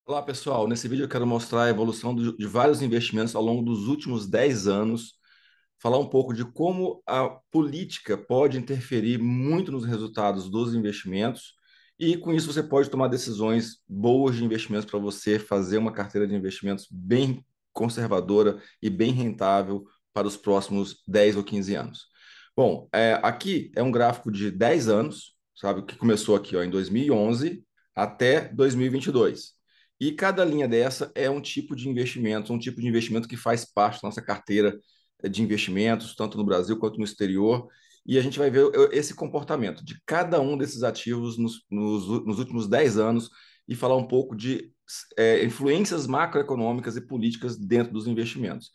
Olá, pessoal. Nesse vídeo eu quero mostrar a evolução de vários investimentos ao longo dos últimos 10 anos, falar um pouco de como a política pode interferir muito nos resultados dos investimentos e, com isso, você pode tomar decisões boas de investimentos para você fazer uma carteira de investimentos bem conservadora e bem rentável para os próximos 10 ou 15 anos. Bom, aqui é um gráfico de 10 anos, sabe, que começou aqui ó, em 2011 até 2022. E cada linha dessa é um tipo de investimento que faz parte da nossa carteira de investimentos, tanto no Brasil quanto no exterior. E a gente vai ver esse comportamento de cada um desses ativos nos últimos 10 anos e falar um pouco de influências macroeconômicas e políticas dentro dos investimentos.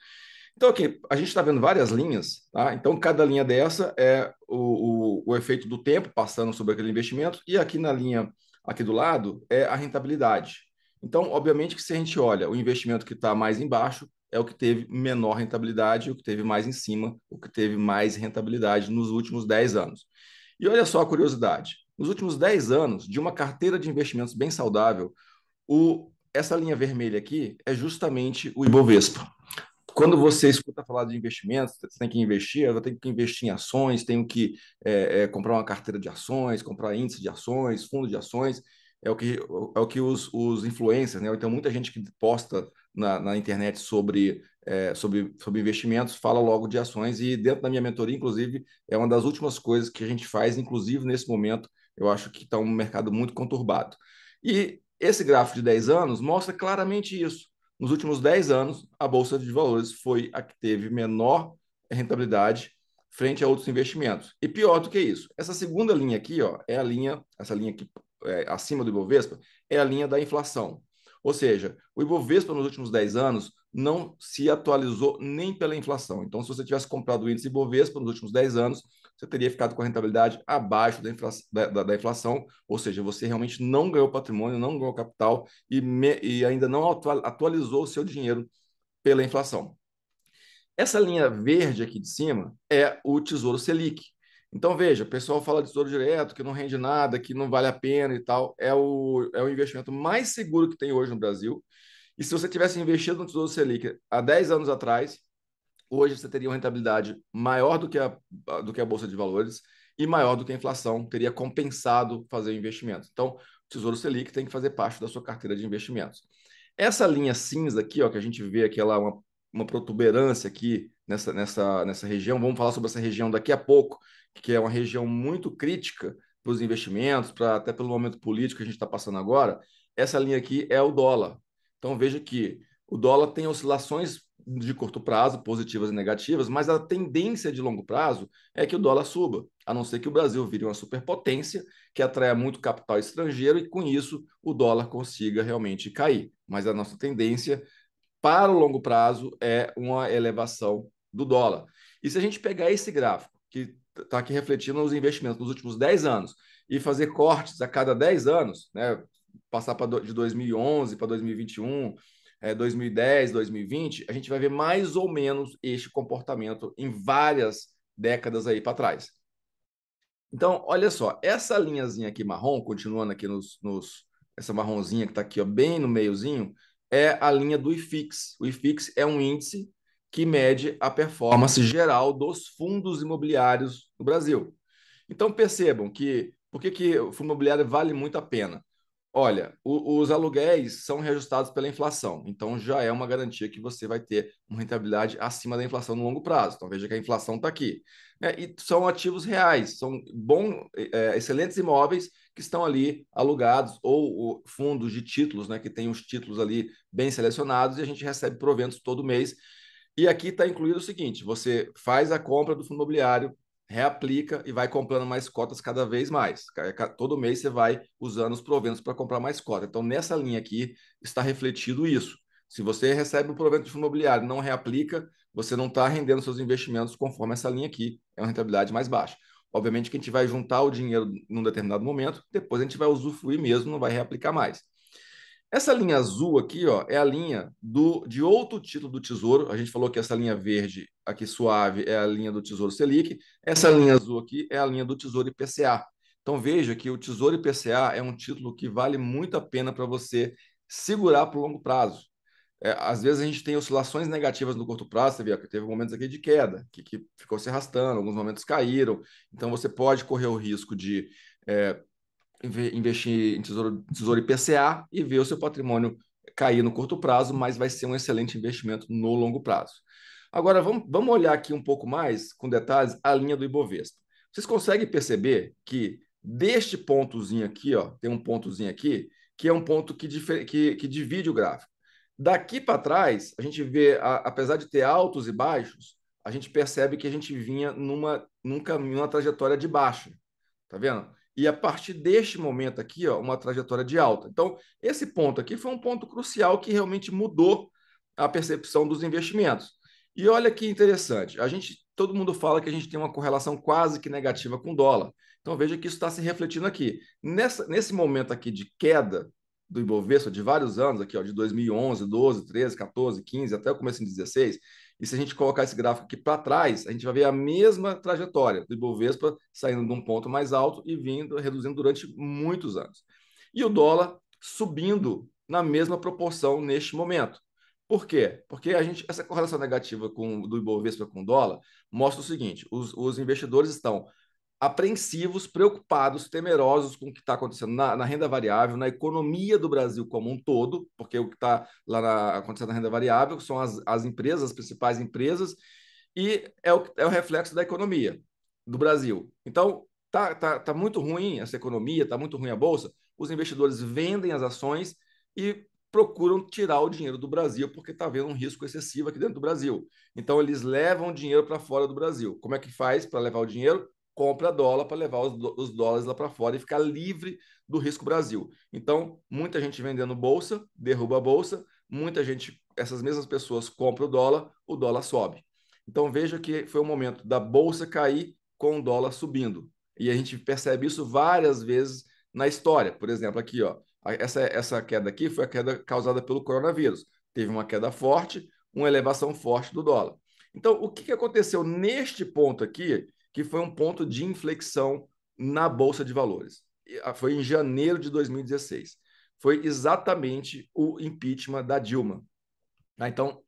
Então, aqui, a gente está vendo várias linhas, tá? Então, cada linha dessa é o efeito do tempo passando sobre aquele investimento, e aqui na linha, aqui do lado, é a rentabilidade. Então, obviamente que se a gente olha o investimento que está mais embaixo, é o que teve menor rentabilidade, o que teve mais em cima, o que teve mais rentabilidade nos últimos 10 anos. E olha só a curiosidade: nos últimos 10 anos, de uma carteira de investimentos bem saudável, essa linha vermelha aqui é justamente o Ibovespa. Quando você escuta falar de investimentos, você tem que investir, eu tenho que investir em ações, tenho que comprar uma carteira de ações, comprar índice de ações, fundo de ações, é o que os influencers, né? Então, muita gente que posta na internet sobre investimentos fala logo de ações, e dentro da minha mentoria, inclusive, é uma das últimas coisas que a gente faz, inclusive nesse momento, eu acho que está um mercado muito conturbado. E esse gráfico de 10 anos mostra claramente isso. Nos últimos 10 anos, a Bolsa de Valores foi a que teve menor rentabilidade frente a outros investimentos. E pior do que isso, essa segunda linha aqui, ó, é a linha, essa linha aqui acima do Ibovespa, é a linha da inflação. Ou seja, o Ibovespa nos últimos 10 anos não se atualizou nem pela inflação. Então, se você tivesse comprado o índice Ibovespa nos últimos 10 anos, você teria ficado com a rentabilidade abaixo da inflação, ou seja, você realmente não ganhou patrimônio, não ganhou capital e ainda não atualizou o seu dinheiro pela inflação. Essa linha verde aqui de cima é o Tesouro Selic. Então, veja, o pessoal fala de tesouro direto, que não rende nada, que não vale a pena e tal. É o investimento mais seguro que tem hoje no Brasil. E se você tivesse investido no Tesouro Selic há 10 anos atrás, hoje você teria uma rentabilidade maior do que a Bolsa de Valores e maior do que a inflação, teria compensado fazer o investimento. Então, o Tesouro Selic tem que fazer parte da sua carteira de investimentos. Essa linha cinza aqui, ó, que a gente vê aqui, ela é uma protuberância aqui nessa região. Vamos falar sobre essa região daqui a pouco, que é uma região muito crítica para os investimentos, até pelo momento político que a gente está passando agora. Essa linha aqui é o dólar. Então veja que o dólar tem oscilações de curto prazo, positivas e negativas, mas a tendência de longo prazo é que o dólar suba, a não ser que o Brasil vire uma superpotência que atraia muito capital estrangeiro e, com isso, o dólar consiga realmente cair. Mas a nossa tendência para o longo prazo é uma elevação do dólar. E se a gente pegar esse gráfico, que está aqui refletindo os investimentos nos últimos 10 anos, e fazer cortes a cada 10 anos, né, passar de 2011 para 2021, 2010, 2020, a gente vai ver mais ou menos este comportamento em várias décadas aí para trás. Então, olha só, essa linhazinha aqui marrom, continuando aqui essa marronzinha que está aqui ó, bem no meiozinho, é a linha do IFIX. O IFIX é um índice que mede a performance geral dos fundos imobiliários no Brasil. Então, percebam que por que o fundo imobiliário vale muito a pena? Olha, os aluguéis são reajustados pela inflação, então já é uma garantia que você vai ter uma rentabilidade acima da inflação no longo prazo. Então veja que a inflação está aqui. E são ativos reais, são excelentes imóveis que estão ali alugados, ou fundos de títulos, né, que tem os títulos ali bem selecionados, e a gente recebe proventos todo mês. E aqui está incluído o seguinte: você faz a compra do fundo imobiliário, reaplica e vai comprando mais cotas cada vez mais. Todo mês você vai usando os proventos para comprar mais cotas. Então, nessa linha aqui está refletido isso. Se você recebe o provento de fundo imobiliário e não reaplica, você não está rendendo seus investimentos conforme essa linha aqui, é uma rentabilidade mais baixa. Obviamente que a gente vai juntar o dinheiro num determinado momento, depois a gente vai usufruir mesmo, não vai reaplicar mais. Essa linha azul aqui, ó, é a linha de outro título do Tesouro. A gente falou que essa linha verde aqui suave é a linha do Tesouro Selic. Essa linha azul aqui é a linha do Tesouro IPCA. Então veja que o Tesouro IPCA é um título que vale muito a pena para você segurar para o longo prazo. Às vezes a gente tem oscilações negativas no curto prazo, você vê que teve momentos aqui de queda, que ficou se arrastando, alguns momentos caíram, então você pode correr o risco de investir em tesouro IPCA e ver o seu patrimônio cair no curto prazo, mas vai ser um excelente investimento no longo prazo. Agora, vamos olhar aqui um pouco mais, com detalhes, a linha do Ibovespa. Vocês conseguem perceber que deste pontozinho aqui, ó, tem um pontozinho aqui, que é um ponto que divide o gráfico. Daqui para trás, a gente vê, apesar de ter altos e baixos, a gente percebe que a gente vinha num caminho, uma trajetória de baixa. Tá vendo? E a partir deste momento aqui, ó, uma trajetória de alta. Então, esse ponto aqui foi um ponto crucial que realmente mudou a percepção dos investimentos. E olha que interessante, todo mundo fala que a gente tem uma correlação quase que negativa com o dólar. Então veja que isso está se refletindo aqui. Nesse momento aqui de queda do Ibovespa de vários anos, aqui, ó, de 2011, 12, 13, 14, 15, até o começo de 16, e se a gente colocar esse gráfico aqui para trás, a gente vai ver a mesma trajetória do Ibovespa saindo de um ponto mais alto e vindo, reduzindo durante muitos anos. E o dólar subindo na mesma proporção neste momento. Por quê? Porque essa correlação negativa do Ibovespa com o dólar mostra o seguinte: os investidores estão apreensivos, preocupados, temerosos com o que está acontecendo na renda variável, na economia do Brasil como um todo, porque o que está lá acontecendo na renda variável são as empresas, as principais empresas, e é o reflexo da economia do Brasil. Então, tá muito ruim essa economia, está muito ruim a Bolsa, os investidores vendem as ações e procuram tirar o dinheiro do Brasil, porque está havendo um risco excessivo aqui dentro do Brasil. Então, eles levam o dinheiro para fora do Brasil. Como é que faz para levar o dinheiro? Compra dólar para levar os dólares lá para fora e ficar livre do risco Brasil. Então, muita gente vendendo bolsa, derruba a bolsa, muita gente, essas mesmas pessoas compram o dólar sobe. Então, veja que foi o momento da bolsa cair com o dólar subindo. E a gente percebe isso várias vezes na história. Por exemplo, aqui, ó, essa queda aqui foi a queda causada pelo coronavírus. Teve uma queda forte, uma elevação forte do dólar. Então, o que aconteceu neste ponto aqui, que foi um ponto de inflexão na Bolsa de Valores? Foi em janeiro de 2016. Foi exatamente o impeachment da Dilma. Então,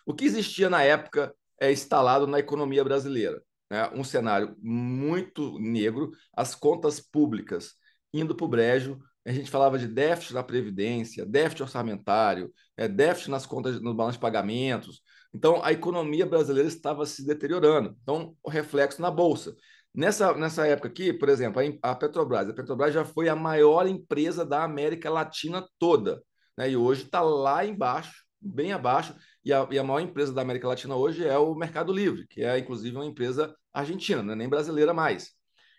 o que existia na época instalado na economia brasileira? Né? Um cenário muito negro, as contas públicas indo para o brejo, a gente falava de déficit na Previdência, déficit orçamentário, déficit nas contas, no balanço de pagamentos. Então, a economia brasileira estava se deteriorando. Então, o reflexo na Bolsa. Nessa época aqui, por exemplo, a Petrobras já foi a maior empresa da América Latina toda, né? E hoje está lá embaixo, bem abaixo, e a maior empresa da América Latina hoje é o Mercado Livre, que é inclusive uma empresa argentina, não é nem brasileira mais.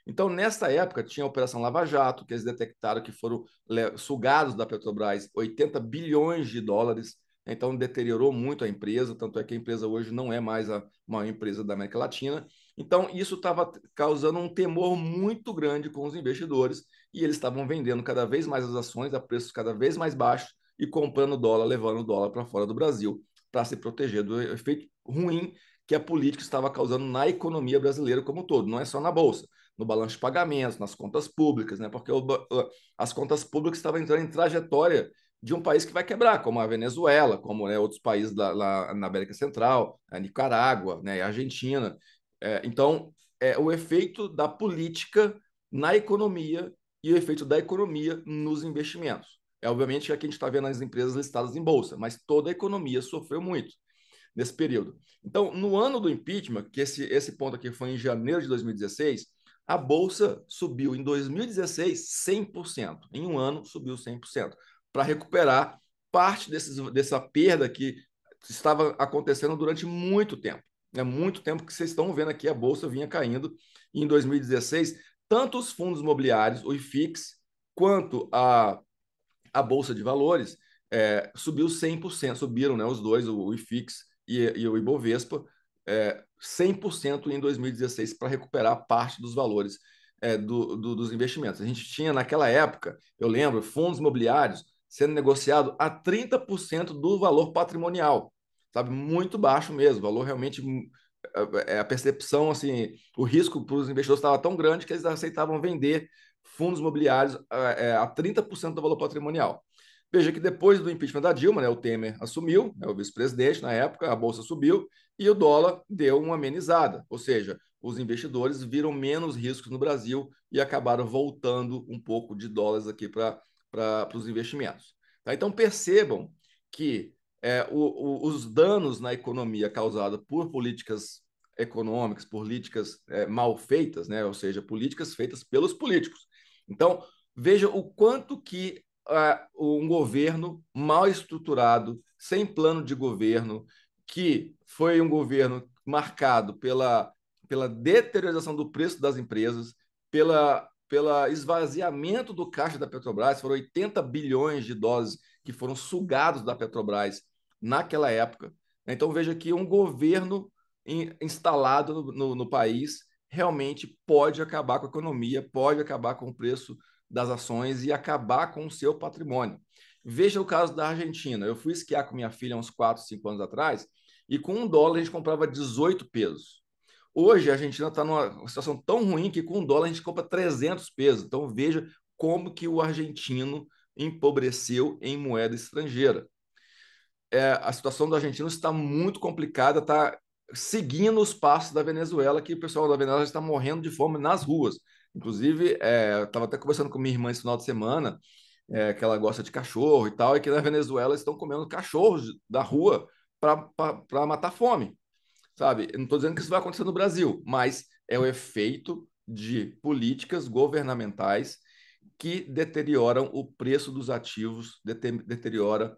Então, nessa época, tinha a Operação Lava Jato, que eles detectaram que foram sugados da Petrobras 80 bilhões de dólares, então deteriorou muito a empresa, tanto é que a empresa hoje não é mais a maior empresa da América Latina. Então, isso estava causando um temor muito grande com os investidores, e eles estavam vendendo cada vez mais as ações a preços cada vez mais baixos e comprando dólar, levando o dólar para fora do Brasil, para se proteger do efeito ruim que a política estava causando na economia brasileira como um todo, não é só na Bolsa, no balanço de pagamentos, nas contas públicas, né? Porque as contas públicas estavam entrando em trajetória de um país que vai quebrar, como a Venezuela, como né, outros países lá na América Central, a Nicarágua, né, a Argentina. Então, o efeito da política na economia e o efeito da economia nos investimentos. Obviamente que aqui a gente está vendo as empresas listadas em bolsa, mas toda a economia sofreu muito nesse período. Então, no ano do impeachment, que esse ponto aqui foi em janeiro de 2016, a bolsa subiu em 2016 100%. Em um ano, subiu 100%, para recuperar parte dessa perda que estava acontecendo durante muito tempo. É muito tempo que vocês estão vendo aqui, a bolsa vinha caindo. E em 2016, tanto os fundos imobiliários, o IFIX, quanto a Bolsa de Valores subiu 100%, subiram né, os dois, o IFIX e o Ibovespa, 100% em 2016 para recuperar parte dos valores dos investimentos. A gente tinha naquela época, eu lembro, fundos imobiliários sendo negociado a 30% do valor patrimonial, sabe? Muito baixo mesmo, valor realmente a percepção, assim, o risco para os investidores estava tão grande que eles aceitavam vender fundos imobiliários a 30% do valor patrimonial. Veja que depois do impeachment da Dilma, né, o Temer assumiu, né, o vice-presidente na época, a bolsa subiu e o dólar deu uma amenizada, ou seja, os investidores viram menos riscos no Brasil e acabaram voltando um pouco de dólares aqui para os investimentos. Tá? Então percebam que os danos na economia causados por políticas econômicas, políticas mal feitas, né, ou seja, políticas feitas pelos políticos. Então veja o quanto que um governo mal estruturado, sem plano de governo, que foi um governo marcado pela deteriorização do preço das empresas, pela esvaziamento do caixa da Petrobras, foram 80 bilhões de dólares que foram sugados da Petrobras naquela época. Então veja que um governo instalado no país realmente pode acabar com a economia, pode acabar com o preço das ações e acabar com o seu patrimônio. Veja o caso da Argentina. Eu fui esquiar com minha filha uns 4, 5 anos atrás e com $1 a gente comprava 18 pesos. Hoje a Argentina está numa situação tão ruim que com $1 a gente compra 300 pesos. Então veja como que o argentino empobreceu em moeda estrangeira. A situação do argentino está muito complicada, está seguindo os passos da Venezuela, que o pessoal da Venezuela está morrendo de fome nas ruas. Inclusive, estava até conversando com minha irmã esse final de semana, que ela gosta de cachorro e tal, e que na Venezuela estão comendo cachorros da rua para matar fome, sabe? Eu não estou dizendo que isso vai acontecer no Brasil, mas é o efeito de políticas governamentais que deterioram o preço dos ativos, deteriora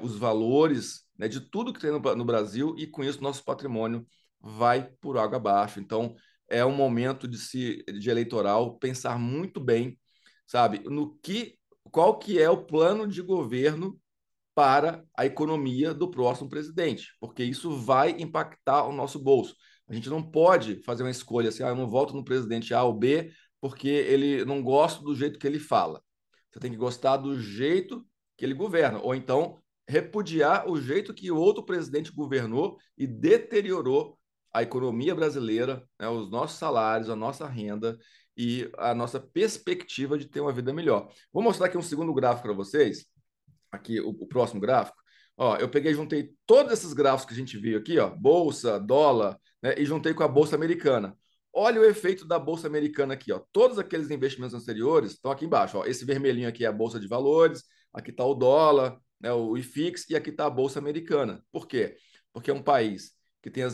os valores, né, de tudo que tem no Brasil e com isso nosso patrimônio vai por água abaixo. Então é um momento de eleitoral pensar muito bem, sabe, no que qual que é o plano de governo para a economia do próximo presidente, porque isso vai impactar o nosso bolso. A gente não pode fazer uma escolha assim, eu não voto no presidente A ou B porque ele não gosta do jeito que ele fala. Você tem que gostar do jeito que ele governa, ou então repudiar o jeito que o outro presidente governou e deteriorou a economia brasileira, né, os nossos salários, a nossa renda e a nossa perspectiva de ter uma vida melhor. Vou mostrar aqui um segundo gráfico para vocês aqui o próximo gráfico. Ó, eu peguei, juntei todos esses gráficos que a gente viu aqui, ó, bolsa, dólar, né, e juntei com a bolsa americana. Olha o efeito da bolsa americana aqui, ó. Todos aqueles investimentos anteriores estão aqui embaixo, ó. Esse vermelhinho aqui é a bolsa de valores, aqui está o dólar, né, o IFIX e aqui está a bolsa americana. Por quê? Porque é um país que tem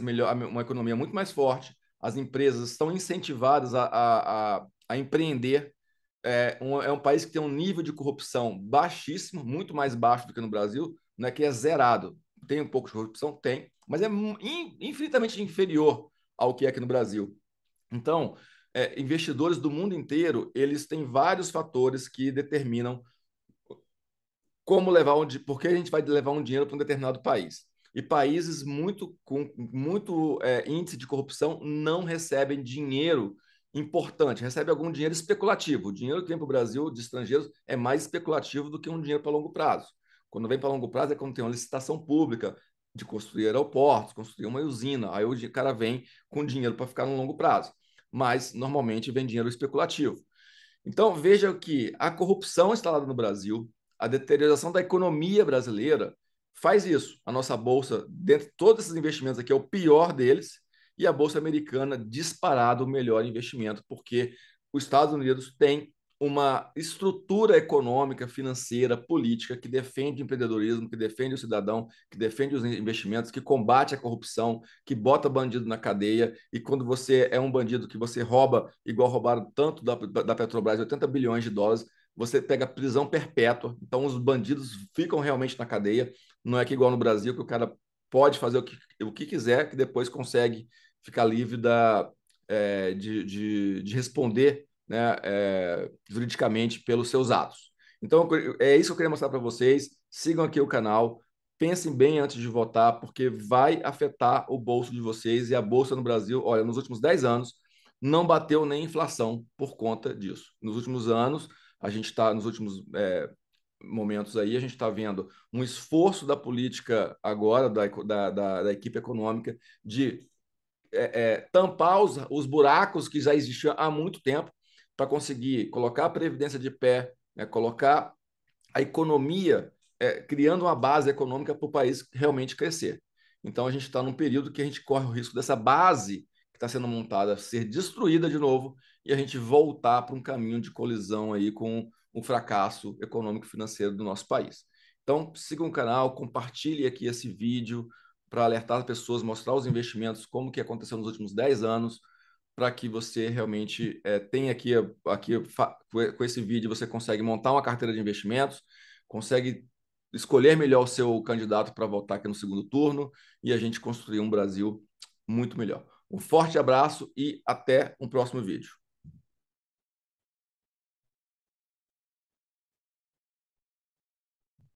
uma economia muito mais forte, as empresas estão incentivadas a empreender, é um país que tem um nível de corrupção baixíssimo, muito mais baixo do que no Brasil, não é que é zerado. Tem um pouco de corrupção? Tem, mas é infinitamente inferior ao que é aqui no Brasil. Então, investidores do mundo inteiro, eles têm vários fatores que determinam como levar por que a gente vai levar um dinheiro para um determinado país. E países com muito índice de corrupção não recebem dinheiro importante, recebe algum dinheiro especulativo. O dinheiro que vem para o Brasil de estrangeiros é mais especulativo do que um dinheiro para longo prazo. Quando vem para longo prazo é quando tem uma licitação pública de construir aeroportos, construir uma usina. Aí o cara vem com dinheiro para ficar no longo prazo. Mas normalmente vem dinheiro especulativo. Então, veja que a corrupção instalada no Brasil, a deterioração da economia brasileira, faz isso. A nossa bolsa, dentre todos esses investimentos aqui, é o pior deles, e a bolsa americana, disparado, o melhor investimento, porque os Estados Unidos têm uma estrutura econômica, financeira, política que defende o empreendedorismo, que defende o cidadão, que defende os investimentos, que combate a corrupção, que bota bandido na cadeia. E quando você é um bandido que você rouba, igual roubaram tanto da Petrobras, 80 bilhões de dólares, você pega prisão perpétua. Então os bandidos ficam realmente na cadeia. Não é que igual no Brasil, que o cara pode fazer o que quiser, que depois consegue ficar livre de responder, né, juridicamente pelos seus atos. Então, é isso que eu queria mostrar para vocês. Sigam aqui o canal, pensem bem antes de votar, porque vai afetar o bolso de vocês. E a bolsa no Brasil, olha, nos últimos 10 anos, não bateu nem inflação por conta disso. Nos últimos anos, a gente está, nos últimos momentos aí, a gente está vendo um esforço da política agora, da equipe econômica, de tampar os buracos que já existiam há muito tempo para conseguir colocar a previdência de pé, né, colocar a economia criando uma base econômica para o país realmente crescer. Então, a gente está num período que a gente corre o risco dessa base que está sendo montada ser destruída de novo e a gente voltar para um caminho de colisão aí com o fracasso econômico e financeiro do nosso país. Então, siga o canal, compartilhe aqui esse vídeo para alertar as pessoas, mostrar os investimentos, como que aconteceu nos últimos 10 anos, para que você realmente tenha com esse vídeo, você consegue montar uma carteira de investimentos, consegue escolher melhor o seu candidato para votar aqui no segundo turno e a gente construir um Brasil muito melhor. Um forte abraço e até um próximo vídeo.